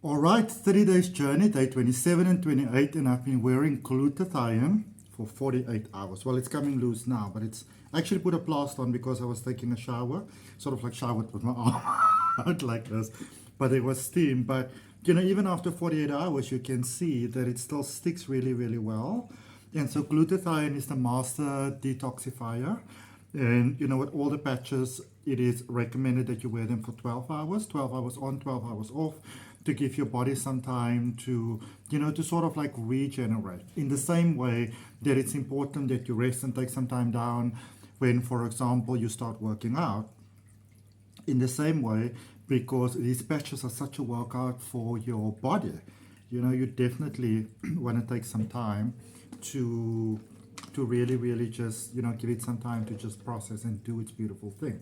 All right, 30 days journey, day 27 and 28, and I've been wearing glutathione for 48 hours. Well, it's coming loose now, but it's I actually put a plaster on because I was taking a shower, sort of like showered with my arm out like this, but it was steam. But even after 48 hours, you can see that it still sticks really, really well. And so glutathione is the master detoxifier. And with all the patches, it is recommended that you wear them for 12 hours, 12 hours on, 12 hours off, to give your body some time to sort of like regenerate. In the same way that it's important that you rest and take some time down when, for example, you start working out. In the same way, because these patches are such a workout for your body, you definitely want to take some time to really, really just, give it some time to just process and do its beautiful thing.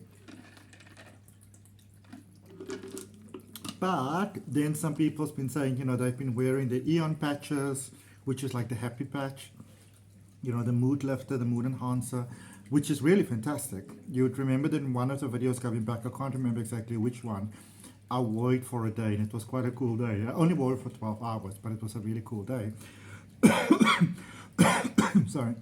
But then some people's been saying, they've been wearing the Eon patches, which is like the happy patch, the mood lifter, the mood enhancer, which is really fantastic. You would remember that in one of the videos coming back, I can't remember exactly which one, I wore it for a day, and it was quite a cool day. I only wore it for 12 hours, but it was a really cool day. Sorry.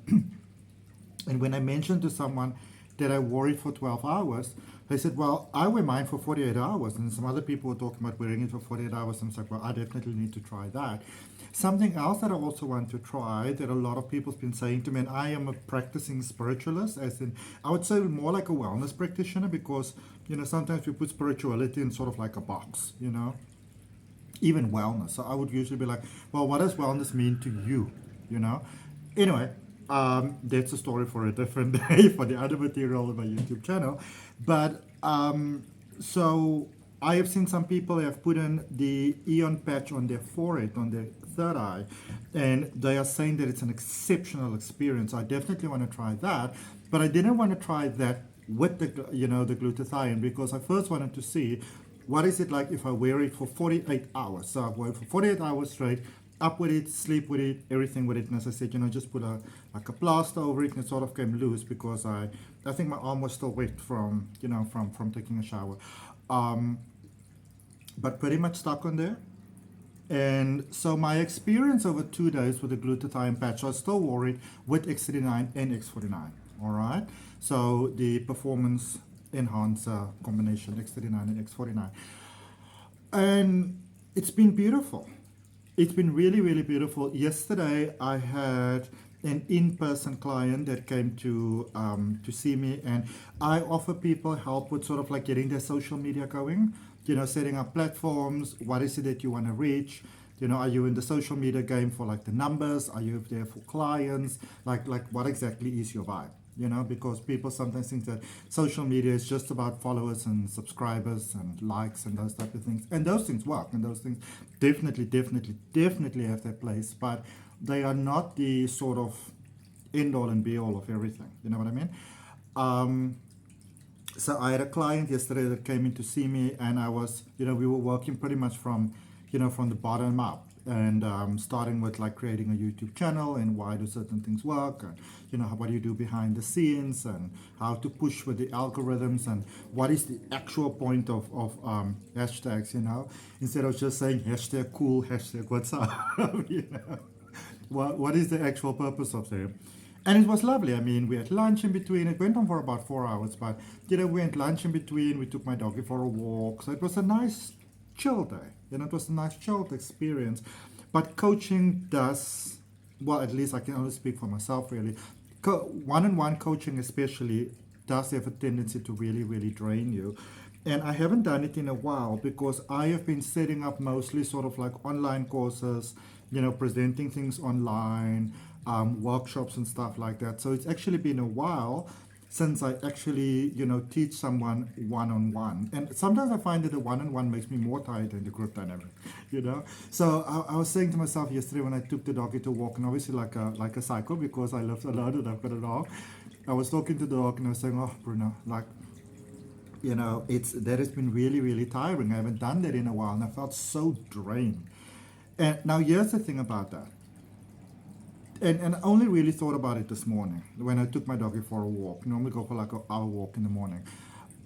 And when I mentioned to someone that I wore it for 12 hours, they said, well, I wear mine for 48 hours. And some other people were talking about wearing it for 48 hours. And I was like, well, I definitely need to try that. Something else that I also want to try that a lot of people have been saying to me, and I am a practicing spiritualist, as in, I would say more like a wellness practitioner, because, sometimes we put spirituality in sort of like a box, even wellness. So I would usually be like, well, what does wellness mean to you? Anyway, that's a story for a different day for the other material on my YouTube channel. But so I have seen some people have put in the Eon patch on their forehead, on their third eye, and they are saying that it's an exceptional experience. I definitely want to try that, but I didn't want to try that with the the glutathione, because I first wanted to see what is it like if I wear it for 48 hours. So I wear it for 48 hours straight, up with it, sleep with it, everything with it. And as I said, just put a plaster over it, and it sort of came loose because I think my arm was still wet from from taking a shower. But pretty much stuck on there. And so my experience over 2 days with the glutathione patch, I still wore it with X39 and X49. All right. So the performance enhancer combination, X39 and X49. And it's been beautiful. It's been really, really beautiful. Yesterday, I had an in-person client that came to see me, and I offer people help with sort of like getting their social media going. Setting up platforms. What is it that you want to reach? Are you in the social media game for like the numbers? Are you there for clients? Like what exactly is your vibe? Because people sometimes think that social media is just about followers and subscribers and likes and those type of things. And those things work, and those things definitely have their place, but they are not the sort of end all and be all of everything. You know what I mean? So I had a client yesterday that came in to see me, and I was, we were working pretty much from the bottom up, and starting with like creating a YouTube channel and why do certain things work, and what do you do behind the scenes, and how to push with the algorithms, and what is the actual point of hashtags, instead of just saying hashtag cool, hashtag what's up, what is the actual purpose of them. And it was lovely. I mean, we had lunch in between. It went on for about 4 hours, but we had lunch in between. We took my doggy for a walk. So it was a nice chill day. It was a nice chilled experience. But coaching does, well, at least I can only speak for myself really. One-on-one coaching especially does have a tendency to really, really drain you. And I haven't done it in a while because I have been setting up mostly sort of like online courses, presenting things online, workshops and stuff like that. So it's actually been a while since I actually, teach someone one-on-one. And sometimes I find that the one-on-one makes me more tired than the group dynamic, So I was saying to myself yesterday when I took the doggy to walk, and obviously like a cycle because I live alone and I've got a dog. I was talking to the dog and I was saying, oh, Bruno, like, that has been really, really tiring. I haven't done that in a while, and I felt so drained. And now here's the thing about that. And I only really thought about it this morning when I took my doggy for a walk. Normally go for like an hour walk in the morning.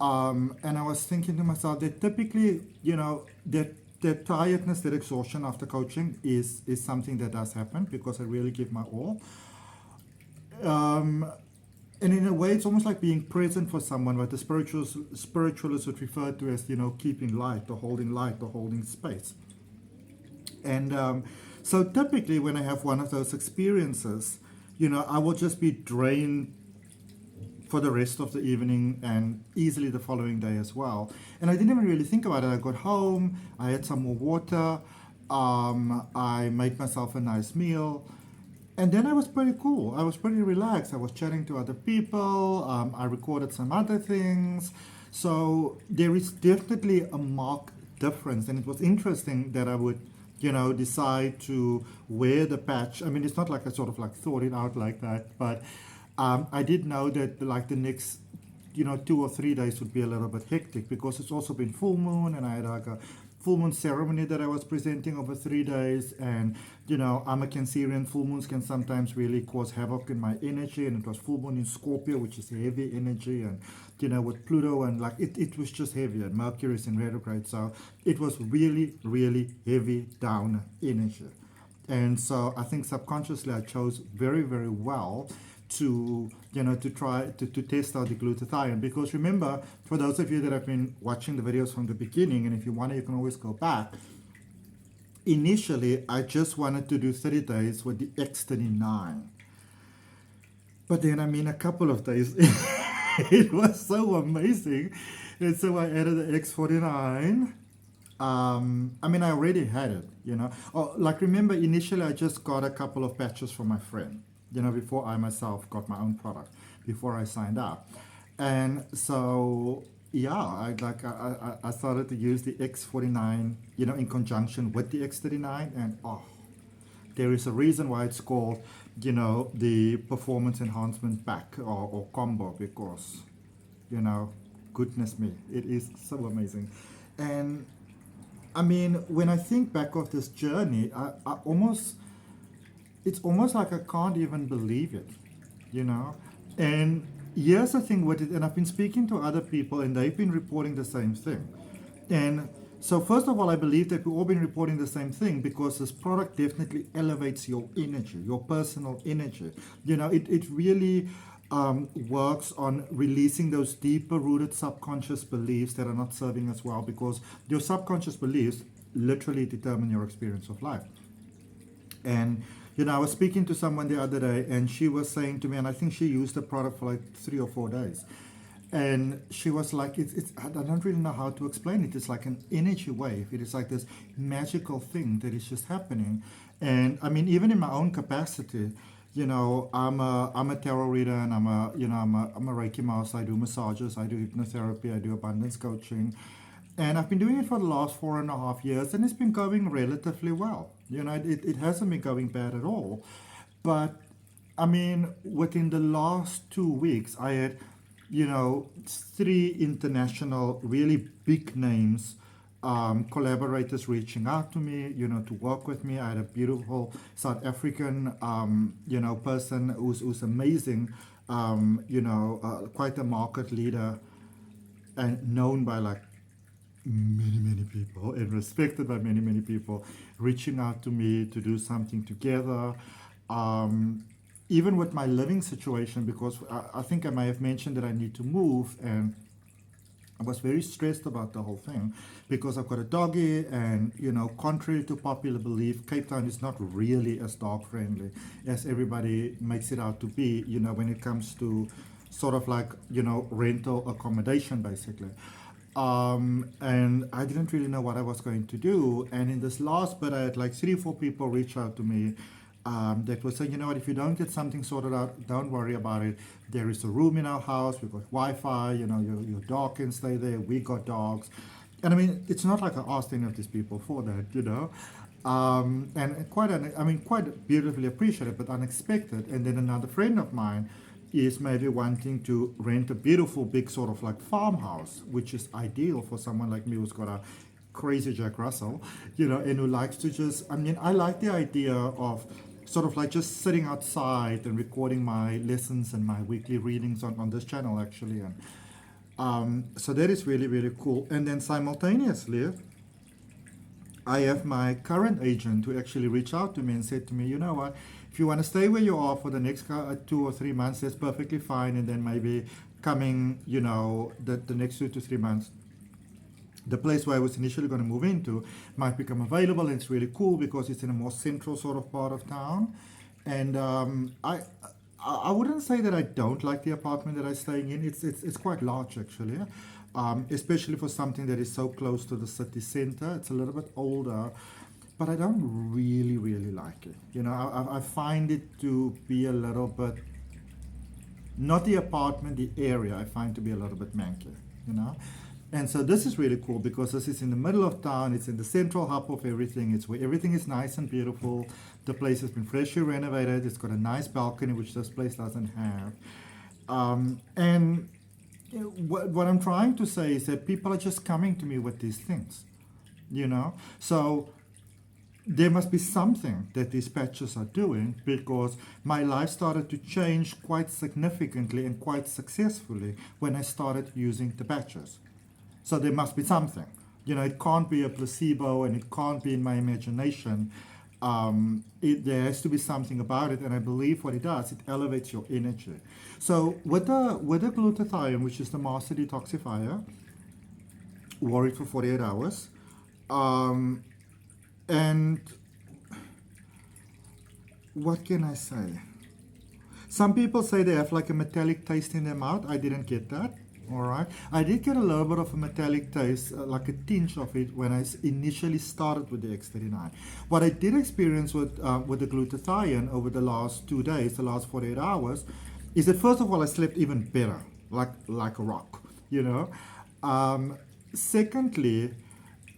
And I was thinking to myself that typically, that that tiredness, that exhaustion after coaching is something that does happen because I really give my all. Um, and in a way, it's almost like being present for someone, what the spiritualists would refer to as, keeping light or holding space. And so typically when I have one of those experiences, I will just be drained for the rest of the evening and easily the following day as well. And I didn't even really think about it. I got home, I had some more water, I made myself a nice meal, and then I was pretty cool. I was pretty relaxed. I was chatting to other people, I recorded some other things. So there is definitely a marked difference. And it was interesting that I would decide to wear the patch. I mean, it's not like I sort of like thought it out like that, but I did know that like the next 2 or 3 days would be a little bit hectic because it's also been full moon, and I had like a full moon ceremony that I was presenting over 3 days. And I'm a Cancerian. Full moons can sometimes really cause havoc in my energy, and it was full moon in Scorpio, which is heavy energy, and with Pluto, and like it was just heavy, and Mercury is in retrograde, so it was really, really heavy down energy. And so I think subconsciously I chose very, very well to to try to test out the glutathione. Because remember, for those of you that have been watching the videos from the beginning, and if you want to, you can always go back, initially I just wanted to do 30 days with the X39, but then a couple of days it was so amazing, and so I added the X49. I already had it, Oh, like remember, initially I just got a couple of patches from my friend, before I myself got my own product, before I signed up. And so, yeah, I started to use the X49, in conjunction with the X39, and there is a reason why it's called, the performance enhancement pack or combo, because, goodness me, it is so amazing. And when I think back of this journey, it's almost like I can't even believe it, And here's the thing with it, and I've been speaking to other people, and they've been reporting the same thing. And so first of all, I believe that we've all been reporting the same thing because this product definitely elevates your energy, your personal energy. It really works on releasing those deeper rooted subconscious beliefs that are not serving us well, because your subconscious beliefs literally determine your experience of life. And I was speaking to someone the other day, and she was saying to me, and I think she used the product for like 3 or 4 days, and she was like, it's I don't really know how to explain it. It's like an energy wave. It is like this magical thing that is just happening. And even in my own capacity, I'm a tarot reader, and I'm a Reiki master. I do massages, I do hypnotherapy, I do abundance coaching. And I've been doing it for the last 4.5 years, and it's been going relatively well. It hasn't been going bad at all. But, within the last 2 weeks, I had, 3 international, really big names, collaborators reaching out to me, to work with me. I had a beautiful South African, person who's amazing, quite a market leader, and known by like many people, and respected by many people, reaching out to me to do something together. Even with my living situation, because I think I may have mentioned that I need to move, and I was very stressed about the whole thing because I've got a doggy, and contrary to popular belief, Cape Town is not really as dog friendly as everybody makes it out to be, when it comes to sort of like rental accommodation, basically. And I didn't really know what I was going to do. And in this last bit, I had like 3 or 4 people reach out to me that was saying, what, if you don't get something sorted out, don't worry about it. There is a room in our house. We've got Wi-Fi. Your dog can stay there. We got dogs. And it's not like I asked any of these people for that, and quite beautifully appreciated, but unexpected. And then another friend of mine is maybe wanting to rent a beautiful big sort of like farmhouse, which is ideal for someone like me who's got a crazy Jack Russell, and who likes to just, I like the idea of sort of like just sitting outside and recording my lessons and my weekly readings on this channel, actually. And so that is really, really cool. And then simultaneously, I have my current agent who actually reached out to me and said to me, you know what, if you want to stay where you are for the next 2 or 3 months, that's perfectly fine. And then maybe coming, the next 2 to 3 months, the place where I was initially going to move into might become available. And it's really cool because it's in a more central sort of part of town. And I wouldn't say that I don't like the apartment that I'm staying in. It's quite large actually, especially for something that is so close to the city center. It's a little bit older, but I don't really like it. I find it to be a little bit, not the apartment, the area I find to be a little bit manky, you know. And so this is really cool because this is in the middle of town. It's in the central hub of everything. It's where everything is nice and beautiful. The place has been freshly renovated. It's got a nice balcony, which this place doesn't have. And what I'm trying to say is that people are just coming to me with these things, So there must be something that these patches are doing, because my life started to change quite significantly and quite successfully when I started using the patches. So there must be something. It can't be a placebo and it can't be in my imagination. There has to be something about it, and I believe what it does, it elevates your energy. So with the glutathione, which is the master detoxifier, wore it for 48 hours. And what can I say? Some people say they have like a metallic taste in their mouth. I didn't get that. All right. I did get a little bit of a metallic taste, like a tinge of it when I initially started with the X39. What I did experience with the glutathione over the last 2 days, the last 48 hours, is that first of all, I slept even better, like a rock, Secondly,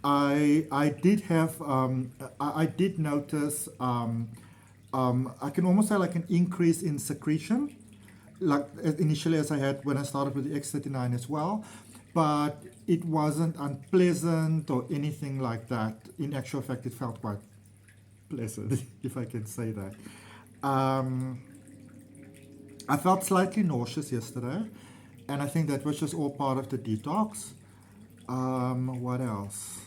I did have, I did notice, I can almost say like an increase in secretion, like initially as I had when I started with the X39 as well, but it wasn't unpleasant or anything like that. In actual fact, it felt quite pleasant, if I can say that. I felt slightly nauseous yesterday, and I think that was just all part of the detox. What else?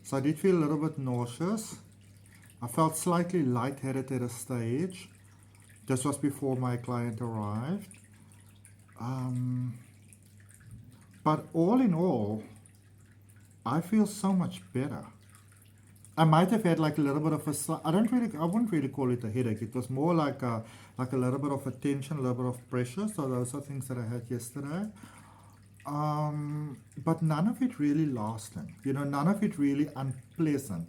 So I did feel a little bit nauseous. I felt slightly lightheaded at a stage. This was before my client arrived. But all in all, I feel so much better. I might have had like a little bit of a, I wouldn't really call it a headache. It was more like a little bit of a tension, a little bit of pressure. So those are things that I had yesterday. But none of it really lasting. None of it really unpleasant.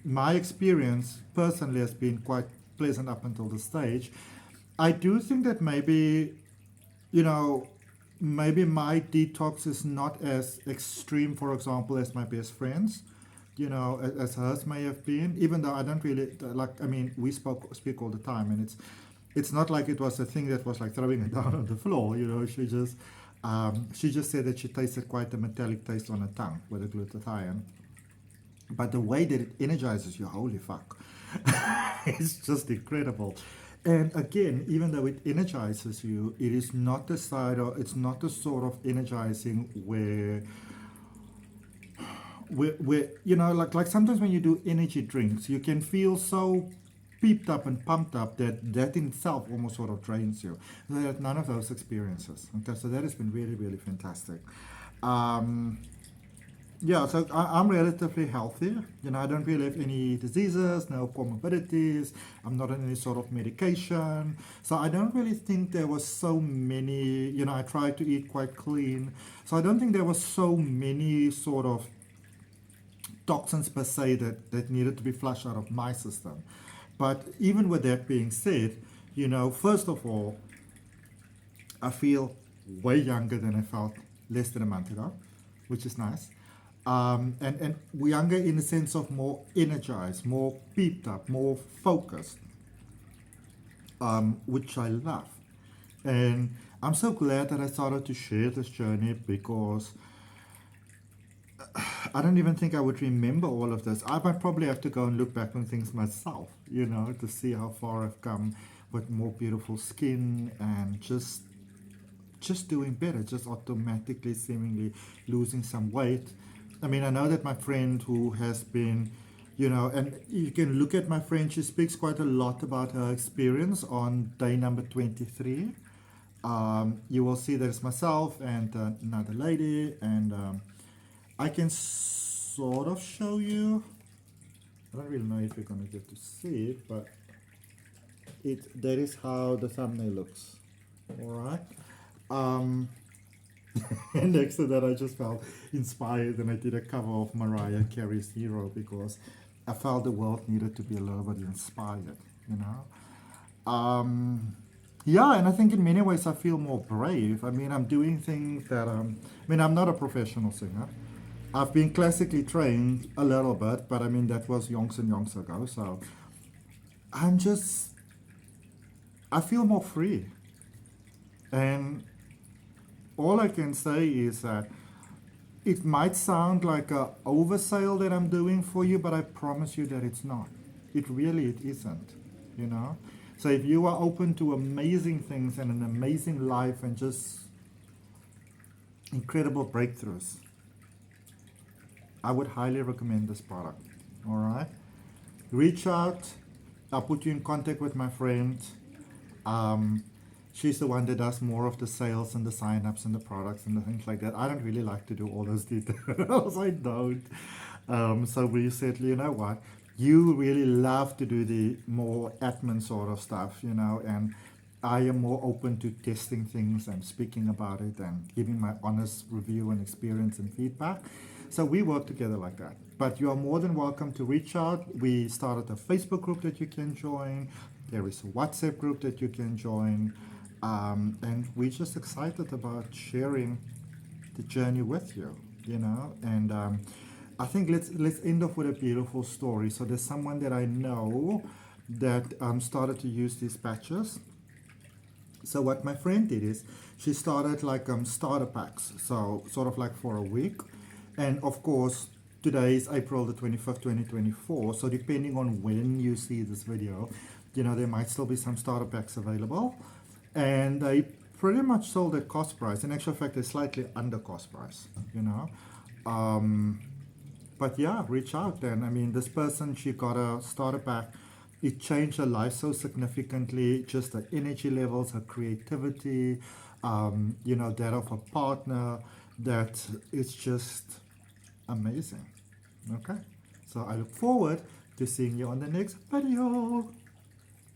My experience personally has been quite pleasant up until this stage. I do think that maybe my detox is not as extreme, for example, as my best friends, as hers may have been, even though I don't really, we speak all the time, and it's not like it was a thing that was like throwing it down on the floor, she just said that she tasted quite a metallic taste on her tongue with the glutathione. But the way that it energizes you, holy fuck, it's just incredible. And again, even though it energizes you, it is not the it's not the sort of energizing where like sometimes when you do energy drinks, you can feel so peeped up and pumped up that in itself almost sort of drains you. So I had none of those experiences. Okay, so that has been really, really fantastic. Yeah, so I'm relatively healthy. I don't really have any diseases, no comorbidities. I'm not on any sort of medication. So I don't really think there was so many, I try to eat quite clean. So I don't think there was so many sort of toxins per se that needed to be flushed out of my system. But even with that being said, first of all, I feel way younger than I felt less than a month ago, which is nice. And younger in the sense of more energized, more peeped up, more focused, which I love. And I'm so glad that I started to share this journey, because I don't even think I would remember all of this. I might probably have to go and look back on things myself, to see how far I've come with more beautiful skin and just just doing better, just automatically, seemingly losing some weight. I mean, I know that my friend who has been, you know, and you can look at my friend, she speaks quite a lot about her experience on day number 23. You will see there's myself and another lady, and I can sort of show you. I don't really know if you're going to get to see it, but that is how the thumbnail looks. All right. Um, and next to that, I just felt inspired, and I did a cover of Mariah Carey's Hero because I felt the world needed to be a little bit inspired, you know. Yeah, and I think in many ways I feel more brave. I mean, I'm doing things that I mean, I'm not a professional singer. I've been classically trained a little bit, but I mean that was yonks and yonks ago. So I'm just, I feel more free, and all I can say is that it might sound like a oversale that I'm doing for you, but I promise you that it's not. It isn't, you know. So if you are open to amazing things and an amazing life and just incredible breakthroughs, I would highly recommend this product. All right, reach out. I'll put you in contact with my friend. She's the one that does more of the sales and the sign-ups and the products and the things like that. I don't really like to do all those details. I don't. So we said, you know what? You really love to do the more admin sort of stuff, you know, and I am more open to testing things and speaking about it and giving my honest review and experience and feedback. So we work together like that. But you are more than welcome to reach out. We started a Facebook group that you can join. There is a WhatsApp group that you can join. And we're just excited about sharing the journey with you, you know. And I think let's end off with a beautiful story. So there's someone that I know that started to use these patches. So what my friend did is she started like starter packs, so sort of like for a week. And of course, today is April the 25th, 2024. So depending on when you see this video, you know, there might still be some starter packs available. And they pretty much sold at cost price. In actual fact, they're slightly under cost price, you know. But yeah, reach out then. I mean, this person, she got a starter pack. It changed her life so significantly, just her energy levels, her creativity, you know, that of her partner, that it's just amazing. Okay, so I look forward to seeing you on the next video.